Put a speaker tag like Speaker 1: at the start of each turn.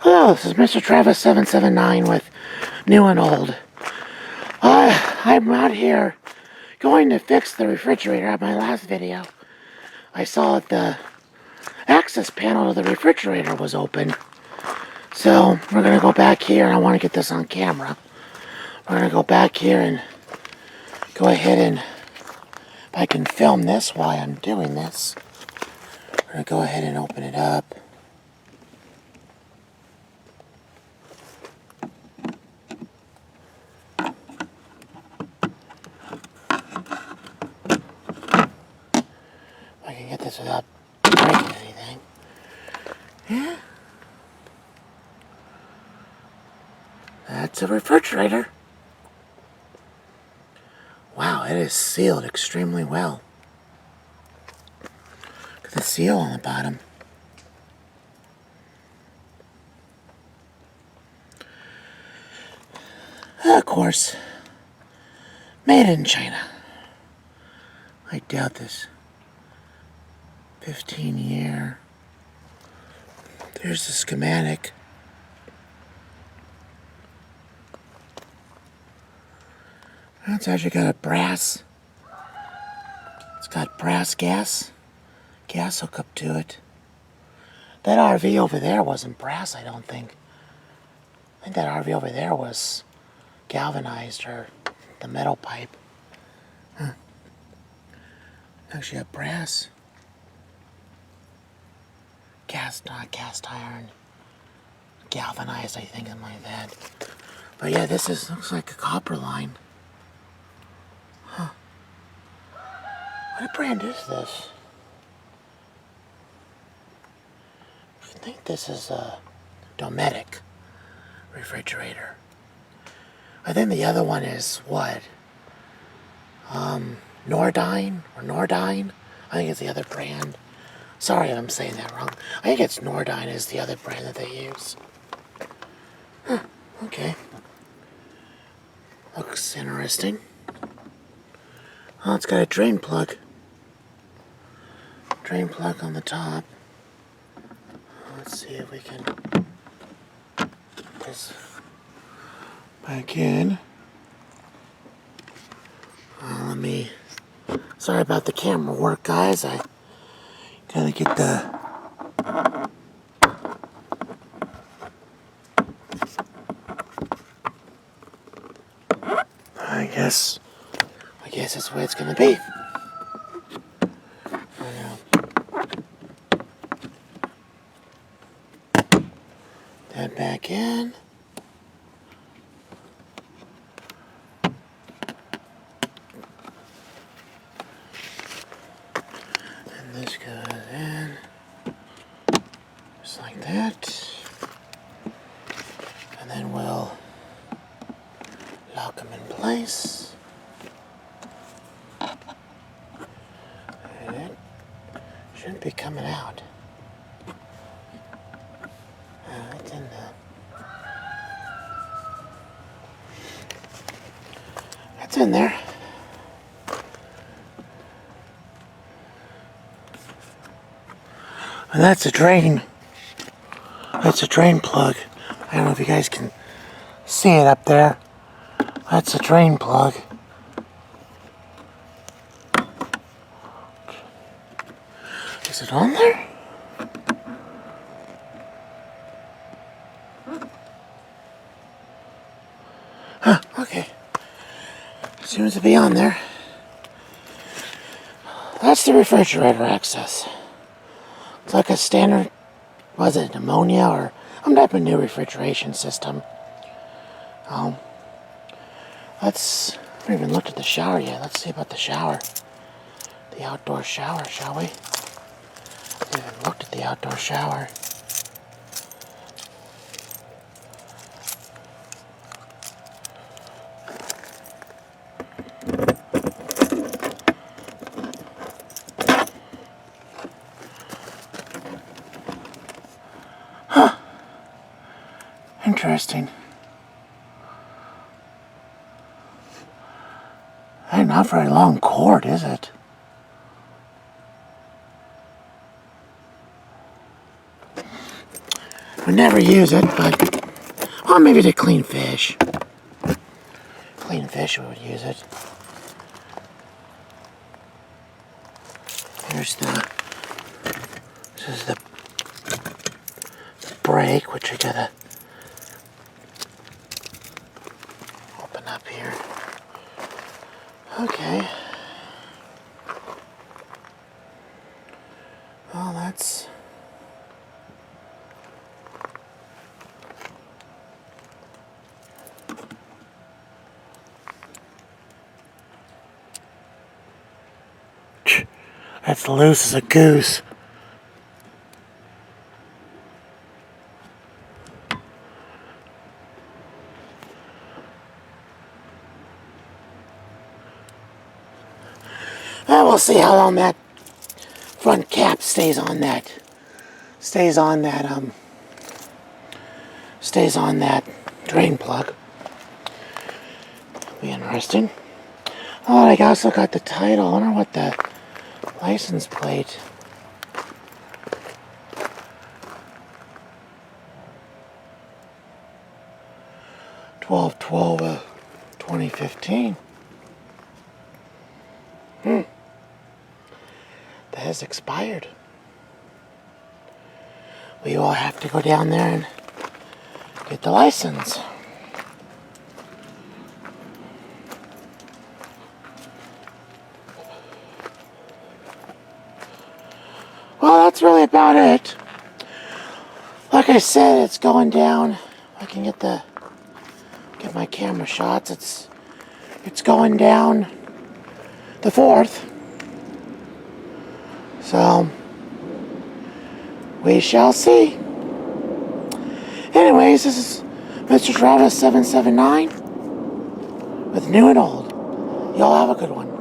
Speaker 1: Hello, this is Mr. Travis 779 with New and Old. I'm out here going to fix the refrigerator. On my last video, I saw that the access panel to the refrigerator was open. So we're going to go back here, and I want to get this on camera. We're going to go back here and go ahead and, if I can film this while I'm doing this, we're going to go ahead and open it up. I can get this without breaking anything. Yeah. That's a refrigerator. Wow, it is sealed extremely well. Look at the seal on the bottom. Of course, made in China. I doubt this. 15-year. There's the schematic. It's actually got a brass. It's got brass gas hookup to it. That RV over there wasn't brass, I don't think. I think that RV over there was galvanized, or the metal pipe. Huh. Actually a brass. Not cast iron. Galvanized, I think, something like that. But yeah, looks like a copper line. Huh. What brand is this? I think this is a Dometic refrigerator. I think the other one is what? Nordyne or Nordyne? I think it's the other brand. Sorry if I'm saying that wrong. I think it's Nordyne is the other brand that they use. Huh, okay. Looks interesting. Oh, it's got a drain plug. Drain plug on the top. Let's see if we can put this back in. Sorry about the camera work, guys. I gotta get the... I guess that's the way it's gonna be. That back in. And this goes in. Just like that. And then we'll lock them in place. And it shouldn't be coming out. It's in there. It's in there. And that's a drain. That's a drain plug. I don't know if you guys can see it up there. That's a drain plug. Is it on there? Huh, okay. Seems to be on there. That's the refrigerator access. It's like a standard, was it ammonia or some type of new refrigeration system. I haven't even looked at the shower yet. Let's see about the shower. The outdoor shower, shall we? I haven't even looked at the outdoor shower. Huh. Interesting. Hey, not very long cord, is it? Would never use it, but... Well, maybe to clean fish. Clean fish, we would use it. Here's the... This is the brake, which I gotta open up here. Okay. Well, that's... That's loose as a goose. Well, we'll see how long that front cap stays on that drain plug. Be interesting. Oh, I also got the title. I wonder what the license plate. Twelve 2015. That has expired. We will have to go down there and get the license. Well, that's really about it. Like I said, it's going down. I can get my camera shots. It's going down the 4th. So we shall see. Anyways, this is Mr. Travis 779 with New and Old. Y'all have a good one.